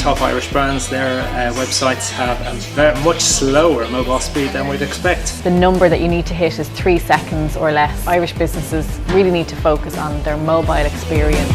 top Irish brands, their websites have a very much slower mobile speed than we'd expect. The number that you need to hit is 3 seconds or less. Irish businesses really need to focus on their mobile experience.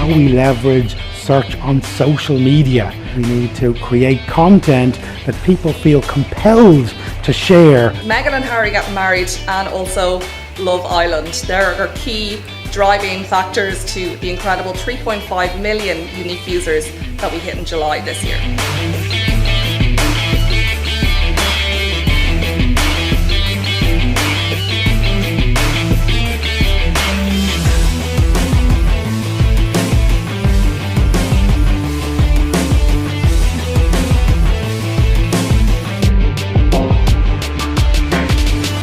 We leverage search on social media. We need to create content that people feel compelled to share. Meghan and Harry getting married and also Love Island. There are key driving factors to the incredible 3.5 million unique users that we hit in July this year.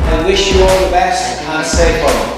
I wish you all the best and stay firm.